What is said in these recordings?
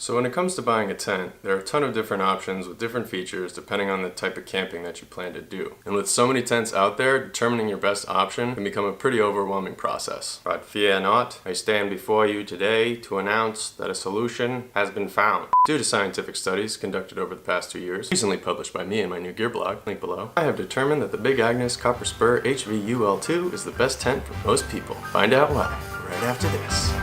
So when it comes to buying a tent, there are a ton of different options with different features depending on the type of camping that you plan to do. And with so many tents out there, determining your best option can become a pretty overwhelming process. But fear not, I stand before you today to announce that a solution has been found. Due to scientific studies conducted over the past 2 years, recently published by me in my new gear blog, link below, I have determined that the Big Agnes Copper Spur HVUL2 is the best tent for most people. Find out why right after this.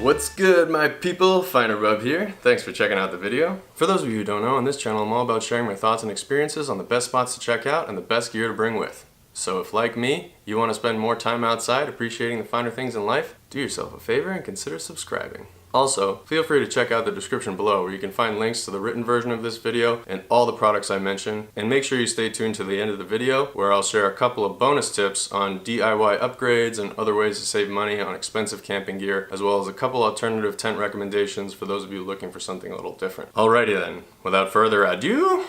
What's good, my people? FinerBub here. Thanks for checking out the video. For those of you who don't know, on this channel I'm all about sharing my thoughts and experiences on the best spots to check out and the best gear to bring with. So if, like me, you want to spend more time outside appreciating the finer things in life, do yourself a favor and consider subscribing. Also, feel free to check out the description below where you can find links to the written version of this video and all the products I mentioned. And make sure you stay tuned to the end of the video where I'll share a couple of bonus tips on DIY upgrades and other ways to save money on expensive camping gear, as well as a couple alternative tent recommendations for those of you looking for something a little different. Alrighty then, without further ado,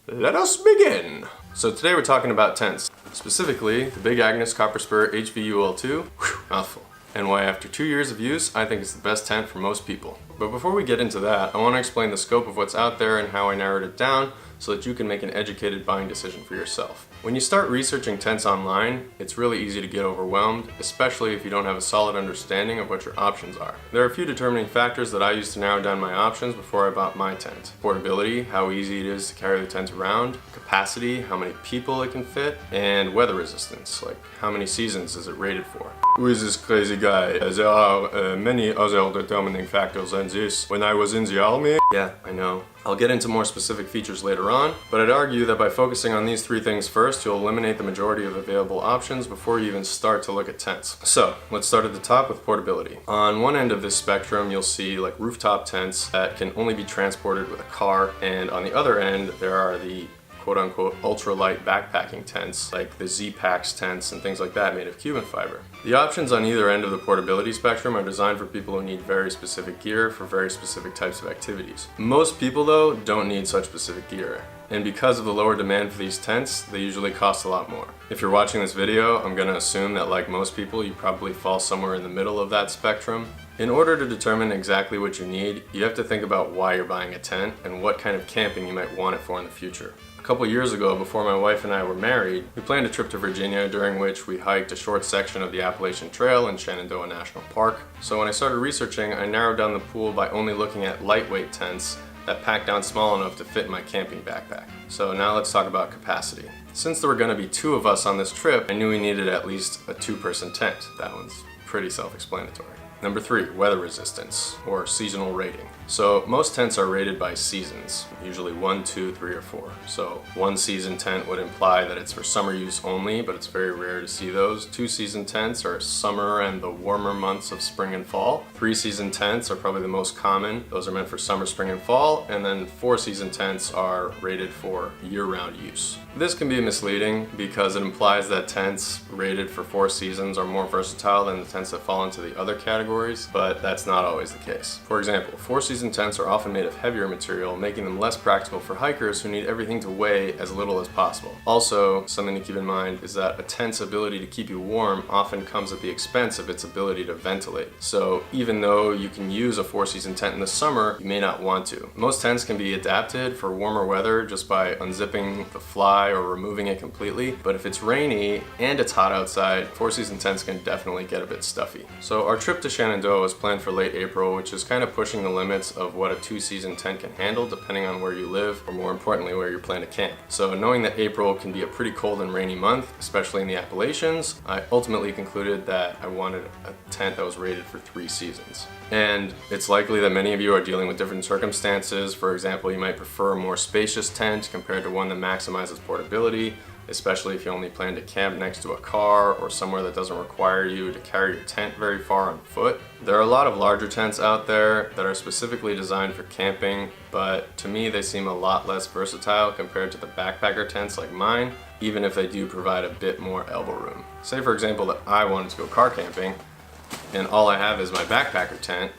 let us begin! So today we're talking about tents, specifically the Big Agnes Copper Spur HVUL2, mouthful, and why after 2 years of use, I think it's the best tent for most people. But before we get into that, I want to explain the scope of what's out there and how I narrowed it down so that you can make an educated buying decision for yourself. When you start researching tents online, it's really easy to get overwhelmed, especially if you don't have a solid understanding of what your options are. There are a few determining factors that I use to narrow down my options before I bought my tent. Portability, how easy it is to carry the tent around, capacity, how many people it can fit, and weather resistance, like how many seasons is it rated for. Who is this crazy guy? There are many other determining factors than this. When I was in the army, yeah, I know. I'll get into more specific features later on, but I'd argue that by focusing on these three things first, you'll eliminate the majority of available options before you even start to look at tents. So, let's start at the top with portability. On one end of this spectrum, you'll see like rooftop tents that can only be transported with a car, and on the other end, there are the quote-unquote ultralight backpacking tents like the Z-Packs tents and things like that made of Cuban fiber. The options on either end of the portability spectrum are designed for people who need very specific gear for very specific types of activities. Most people though don't need such specific gear, and because of the lower demand for these tents, they usually cost a lot more. If you're watching this video, I'm gonna assume that like most people, you probably fall somewhere in the middle of that spectrum. In order to determine exactly what you need, you have to think about why you're buying a tent and what kind of camping you might want it for in the future. A couple years ago, before my wife and I were married, we planned a trip to Virginia during which we hiked a short section of the Appalachian Trail in Shenandoah National Park. So when I started researching, I narrowed down the pool by only looking at lightweight tents that pack down small enough to fit in my camping backpack. So now let's talk about capacity. Since there were going to be 2 of us on this trip, I knew we needed at least a 2-person tent. That one's pretty self-explanatory. Number 3, weather resistance, or seasonal rating. So most tents are rated by seasons, usually 1, 2, 3, or 4. So 1 season tent would imply that it's for summer use only, but it's very rare to see those. 2 season tents are summer and the warmer months of spring and fall. 3 season tents are probably the most common. Those are meant for summer, spring, and fall. And then 4 season tents are rated for year-round use. This can be misleading because it implies that tents rated for 4 seasons are more versatile than the tents that fall into the other categories, but that's not always the case. For example, 4 season tents are often made of heavier material, making them less practical for hikers who need everything to weigh as little as possible. Also, something to keep in mind is that a tent's ability to keep you warm often comes at the expense of its ability to ventilate. So even though you can use a 4 season tent in the summer, you may not want to. Most tents can be adapted for warmer weather just by unzipping the fly or removing it completely, but if it's rainy and it's hot outside, 4 season tents can definitely get a bit stuffy. So our trip to Shenandoah was planned for late April, which is kind of pushing the limits of what a 2 season tent can handle depending on where you live, or more importantly where you plan to camp. So knowing that April can be a pretty cold and rainy month, especially in the Appalachians, I ultimately concluded that I wanted a tent that was rated for 3 seasons. And it's likely that many of you are dealing with different circumstances. For example, you might prefer a more spacious tent compared to one that maximizes portability, especially if you only plan to camp next to a car or somewhere that doesn't require you to carry your tent very far on foot. There are a lot of larger tents out there that are specifically designed for camping, but to me they seem a lot less versatile compared to the backpacker tents like mine, even if they do provide a bit more elbow room. Say for example that I wanted to go car camping and all I have is my backpacker tent,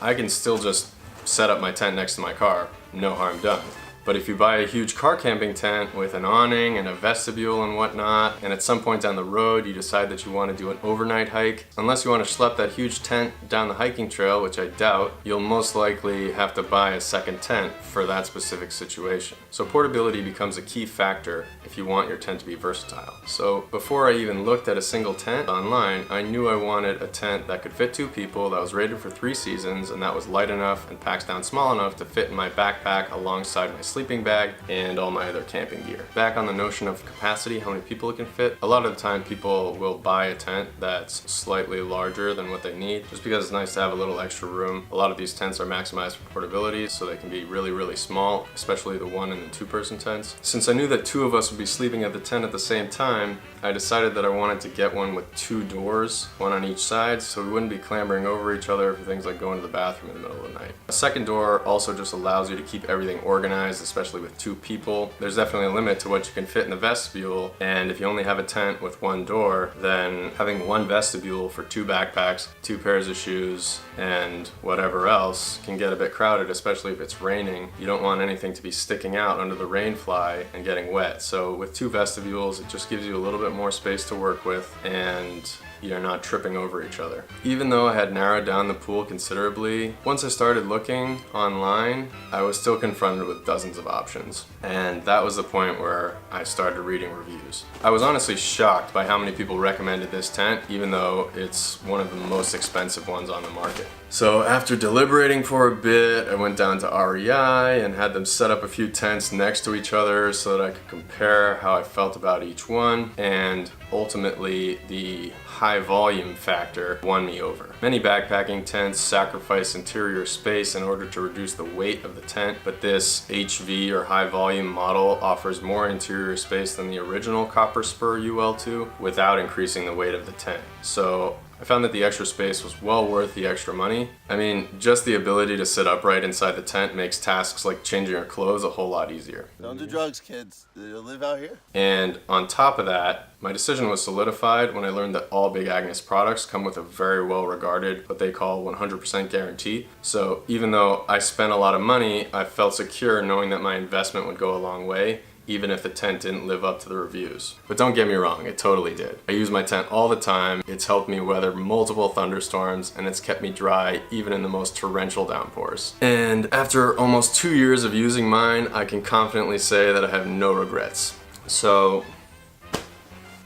I can still just set up my tent next to my car, no harm done. But if you buy a huge car camping tent with an awning and a vestibule and whatnot, and at some point down the road you decide that you want to do an overnight hike, unless you want to schlep that huge tent down the hiking trail, which I doubt, you'll most likely have to buy a second tent for that specific situation. So portability becomes a key factor if you want your tent to be versatile. So before I even looked at a single tent online, I knew I wanted a tent that could fit 2 people, that was rated for 3 seasons, and that was light enough and packs down small enough to fit in my backpack alongside my sleeping bag and all my other camping gear. Back on the notion of capacity, how many people it can fit, a lot of the time people will buy a tent that's slightly larger than what they need, just because it's nice to have a little extra room. A lot of these tents are maximized for portability, so they can be really small, especially the 1 and the 2-person tents. Since I knew that 2 of us would be sleeping at the tent at the same time, I decided that I wanted to get one with 2 doors, 1 on each side, so we wouldn't be clambering over each other for things like going to the bathroom in the middle of the night. A second door also just allows you to keep everything organized, especially with 2 people. There's definitely a limit to what you can fit in the vestibule, and if you only have a tent with 1 door, then having 1 vestibule for 2 backpacks, 2 pairs of shoes, and whatever else can get a bit crowded, especially if it's raining. You don't want anything to be sticking out under the rain fly and getting wet. So with 2 vestibules, it just gives you a little bit more space to work with, and you're not tripping over each other. Even though I had narrowed down the pool considerably, once I started looking online, I was still confronted with dozens of options. And that was the point where I started reading reviews. I was honestly shocked by how many people recommended this tent, even though it's one of the most expensive ones on the market. So after deliberating for a bit, I went down to REI and had them set up a few tents next to each other so that I could compare how I felt about each one, and ultimately the high volume factor won me over. Many backpacking tents sacrifice interior space in order to reduce the weight of the tent, but this HV or high volume model offers more interior space than the original copper Spur UL2 without increasing the weight of the tent. So I found that the extra space was well worth the extra money. I mean, just the ability to sit upright inside the tent makes tasks like changing your clothes a whole lot easier. Don't do drugs, kids. You'll live out here. And on top of that, my decision was solidified when I learned that all Big Agnes products come with a very well regarded, what they call 100% guarantee. So even though I spent a lot of money, I felt secure knowing that my investment would go a long way, even if the tent didn't live up to the reviews. But don't get me wrong, it totally did. I use my tent all the time. It's helped me weather multiple thunderstorms, and it's kept me dry even in the most torrential downpours. And after almost 2 years of using mine, I can confidently say that I have no regrets. So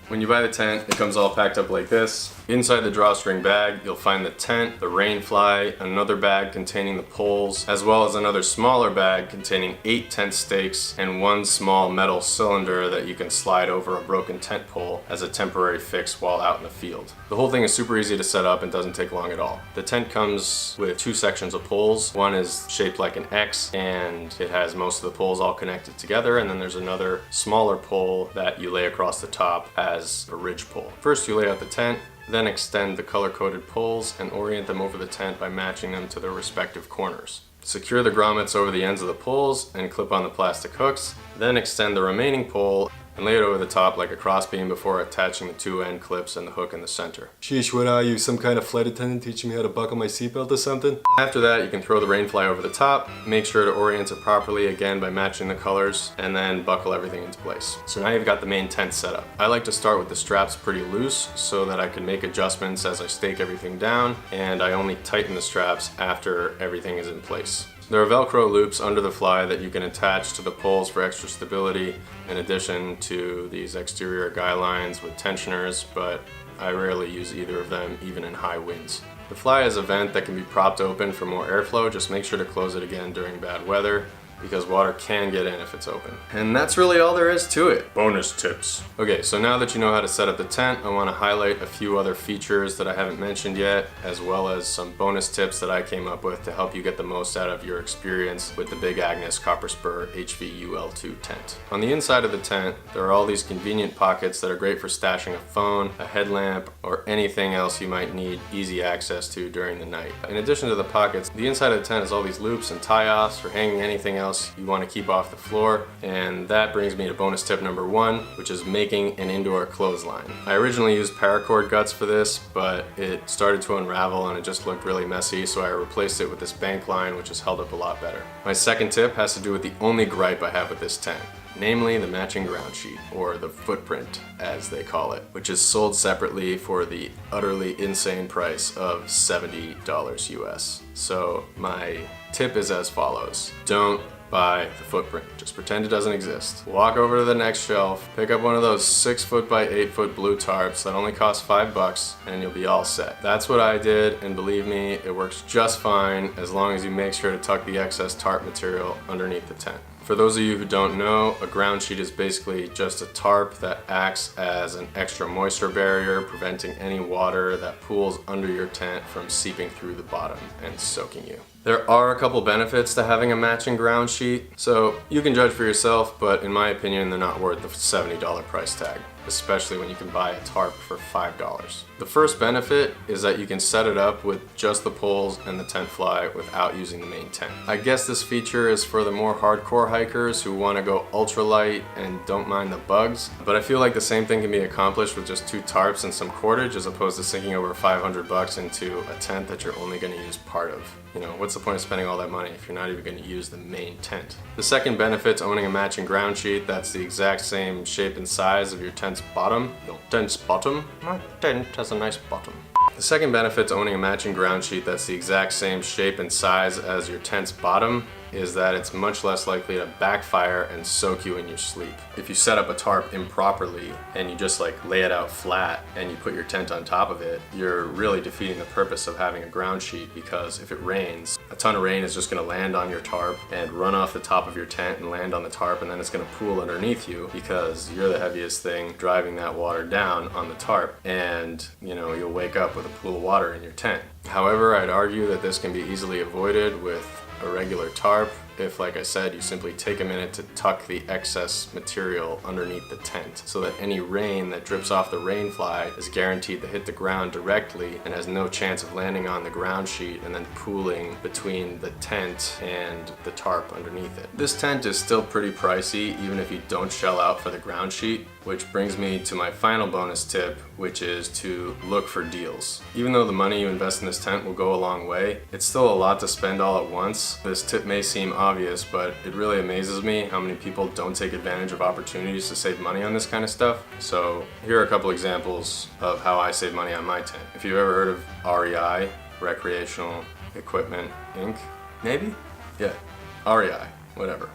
when you buy the tent, it comes all packed up like this. Inside the drawstring bag, you'll find the tent, the rain fly, another bag containing the poles, as well as another smaller bag containing 8 tent stakes and 1 small metal cylinder that you can slide over a broken tent pole as a temporary fix while out in the field. The whole thing is super easy to set up and doesn't take long at all. The tent comes with 2 sections of poles. One is shaped like an X, and it has most of the poles all connected together, and then there's another smaller pole that you lay across the top as a ridge pole. First you lay out the tent, then extend the color-coded poles and orient them over the tent by matching them to their respective corners. Secure the grommets over the ends of the poles and clip on the plastic hooks, then extend the remaining pole and lay it over the top like a crossbeam before attaching the 2 end clips and the hook in the center. Sheesh, what are you, some kind of flight attendant teaching me how to buckle my seatbelt or something? After that, you can throw the rain fly over the top, make sure to orient it properly again by matching the colors, and then buckle everything into place. So now you've got the main tent set up. I like to start with the straps pretty loose so that I can make adjustments as I stake everything down, and I only tighten the straps after everything is in place. There are Velcro loops under the fly that you can attach to the poles for extra stability, in addition to these exterior guy lines with tensioners, but I rarely use either of them even in high winds. The fly has a vent that can be propped open for more airflow. Just make sure to close it again during bad weather. because water can get in if it's open. And that's really all there is to it. Bonus tips. Okay, so now that you know how to set up the tent, I want to highlight a few other features that I haven't mentioned yet, as well as some bonus tips that I came up with to help you get the most out of your experience with the Big Agnes Copper Spur HVUL2 tent. On the inside of the tent, there are all these convenient pockets that are great for stashing a phone, a headlamp, or anything else you might need easy access to during the night. In addition to the pockets, the inside of the tent has all these loops and tie-offs for hanging anything else you want to keep off the floor, and that brings me to bonus tip number 1, which is making an indoor clothesline. I originally used paracord guts for this, but it started to unravel and it just looked really messy, so I replaced it with this bank line, which has held up a lot better. My second tip has to do with the only gripe I have with this tent, namely the matching ground sheet, or the footprint as they call it, which is sold separately for the utterly insane price of $70 US. So my tip is as follows: don't buy the footprint. Just pretend it doesn't exist. Walk over to the next shelf, pick up one of those 6 foot by 8 foot blue tarps that only cost $5, and you'll be all set. That's what I did, and believe me, it works just fine as long as you make sure to tuck the excess tarp material underneath the tent. For those of you who don't know, a ground sheet is basically just a tarp that acts as an extra moisture barrier, preventing any water that pools under your tent from seeping through the bottom and soaking you. There are a couple benefits to having a matching ground sheet, so you can judge for yourself, but in my opinion, they're not worth the $70 price tag, especially when you can buy a tarp for $5. The first benefit is that you can set it up with just the poles and the tent fly without using the main tent. I guess this feature is for the more hardcore hikers who want to go ultralight and don't mind the bugs, but I feel like the same thing can be accomplished with just 2 tarps and some cordage as opposed to sinking over $500 into a tent that you're only going to use part of. You know, what's the point of spending all that money if you're not even going to use the main tent? The second benefit to owning a matching ground sheet that's the exact same shape and size of your tent's bottom. Your tent's bottom? My tent has a nice bottom. The second benefit to owning a matching ground sheet that's the exact same shape and size as your tent's bottom is that it's much less likely to backfire and soak you in your sleep. If you set up a tarp improperly and you just like lay it out flat and you put your tent on top of it, you're really defeating the purpose of having a ground sheet, because if it rains, a ton of rain is just gonna land on your tarp and run off the top of your tent and land on the tarp, and then it's gonna pool underneath you because you're the heaviest thing driving that water down on the tarp, and you know, you'll wake up with a pool of water in your tent. However, I'd argue that this can be easily avoided with a regular tarp if, like I said, you simply take a minute to tuck the excess material underneath the tent so that any rain that drips off the rain fly is guaranteed to hit the ground directly and has no chance of landing on the ground sheet and then pooling between the tent and the tarp underneath it. This tent is still pretty pricey even if you don't shell out for the ground sheet, which brings me to my final bonus tip, which is to look for deals. Even though the money you invest in this tent will go a long way, it's still a lot to spend all at once. This tip may seem obvious, but it really amazes me how many people don't take advantage of opportunities to save money on this kind of stuff. So here are a couple examples of how I save money on my tent. If you've ever heard of REI, Recreational Equipment Inc., maybe? Yeah, REI, whatever,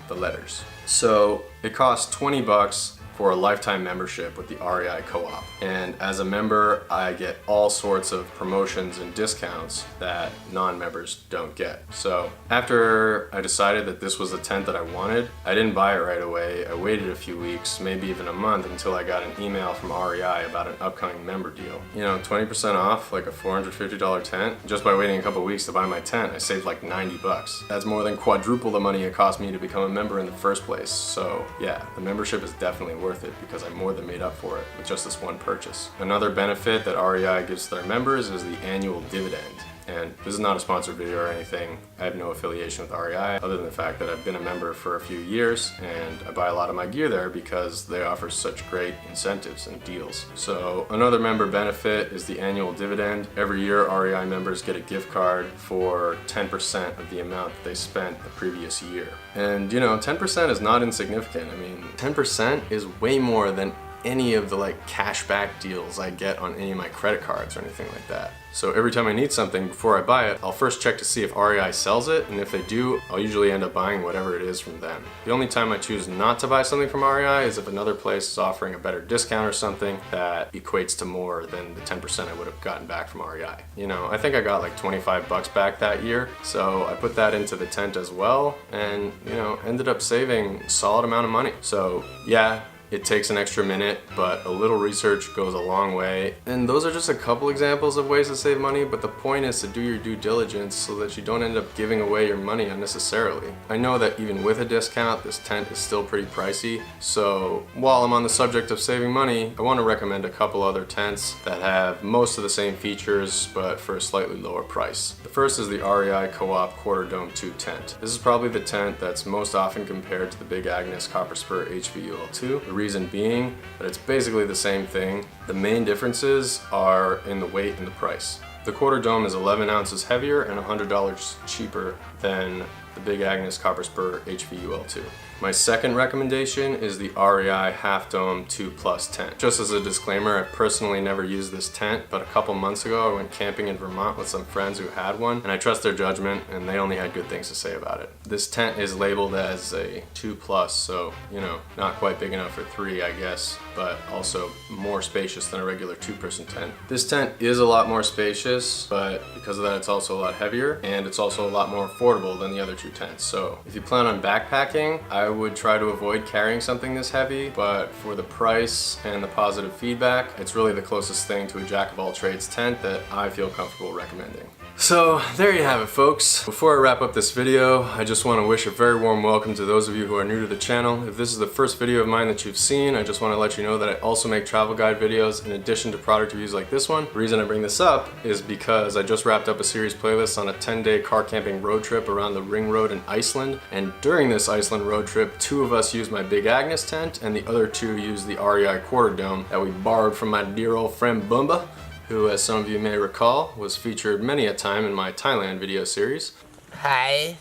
the letters. So it costs $20 for a lifetime membership with the REI Co-op. And as a member, I get all sorts of promotions and discounts that non-members don't get. So after I decided that this was the tent that I wanted, I didn't buy it right away. I waited a few weeks, maybe even a month, until I got an email from REI about an upcoming member deal. You know, 20% off like a $450 tent. Just by waiting a couple weeks to buy my tent, I saved like $90. That's more than quadruple the money it cost me to become a member in the first place. So yeah, the membership is definitely worth it because I more than made up for it with just this one purchase. Another benefit that REI gives to their members is the annual dividend. And this is not a sponsored video or anything. I have no affiliation with REI other than the fact that I've been a member for a few years and I buy a lot of my gear there because they offer such great incentives and deals. So another member benefit is the annual dividend. Every year REI members get a gift card for 10% of the amount that they spent the previous year. And you know, 10% is not insignificant. I mean, 10% is way more than any of the like cashback deals I get on any of my credit cards or anything like that. So every time I need something, before I buy it, I'll first check to see if REI sells it, and if they do, I'll usually end up buying whatever it is from them. The only time I choose not to buy something from REI is if another place is offering a better discount or something that equates to more than the 10% I would have gotten back from REI. You know, I think I got like 25 bucks back that year, so I put that into the tent as well, and you know, ended up saving a solid amount of money. So yeah, it takes an extra minute, but a little research goes a long way. And those are just a couple examples of ways to save money, but the point is to do your due diligence so that you don't end up giving away your money unnecessarily. I know that even with a discount, this tent is still pretty pricey, so while I'm on the subject of saving money, I want to recommend a couple other tents that have most of the same features, but for a slightly lower price. The first is the REI Co-op Quarter Dome 2 tent. This is probably the tent that's most often compared to the Big Agnes Copper Spur HVUL2. The reason being that it's basically the same thing. The main differences are in the weight and the price. The Quarter Dome is 11 ounces heavier and $100 cheaper than the Big Agnes Copper Spur HVUL2. My second recommendation is the REI Half Dome 2 Plus tent. Just as a disclaimer, I personally never used this tent, but a couple months ago I went camping in Vermont with some friends who had one, and I trust their judgment, and they only had good things to say about it. This tent is labeled as a 2 Plus, so, you know, not quite big enough for 3, I guess, but also more spacious than a regular 2-person tent. This tent is a lot more spacious, but because of that it's also a lot heavier, and it's also a lot more affordable than the other 2 tents. So if you plan on backpacking, I would try to avoid carrying something this heavy, but for the price and the positive feedback, it's really the closest thing to a jack-of-all-trades tent that I feel comfortable recommending. So there you have it, folks. Before I wrap up this video, I just want to wish a very warm welcome to those of you who are new to the channel. If this is the first video of mine that you've seen, I just want to let you know that I also make travel guide videos in addition to product reviews like this one. The reason I bring this up is because I just wrapped up a series playlist on a 10-day car camping road trip around the Ring Road in Iceland, and during this Iceland road trip, 2 of us used my Big Agnes tent and the other 2 used the REI Quarter Dome that we borrowed from my dear old friend Bumba, who, as some of you may recall, was featured many a time in my Thailand video series. Hi.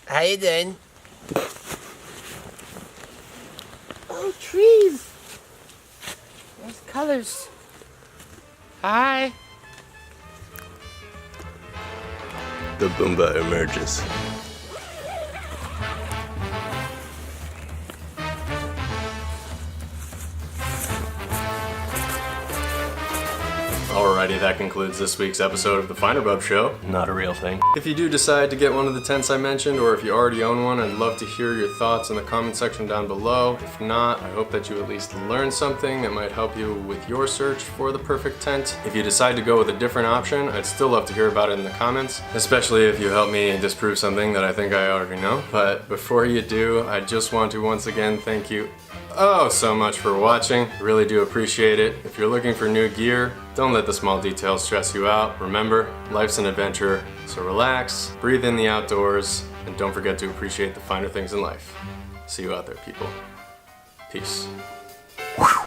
How you doing? Oh, trees. Nice colors. Hi. The Bumba emerges. Alrighty, that concludes this week's episode of the FinerBub Show. Not a real thing. If you do decide to get one of the tents I mentioned, or if you already own one, I'd love to hear your thoughts in the comment section down below. If not, I hope that you at least learned something that might help you with your search for the perfect tent. If you decide to go with a different option, I'd still love to hear about it in the comments, especially if you help me disprove something that I think I already know. But before you do, I just want to once again thank you so much for watching. I really do appreciate it. If you're looking for new gear, don't let the small details stress you out. Remember, life's an adventure, so relax, breathe in the outdoors, and don't forget to appreciate the finer things in life. See you out there, people. Peace. Whew.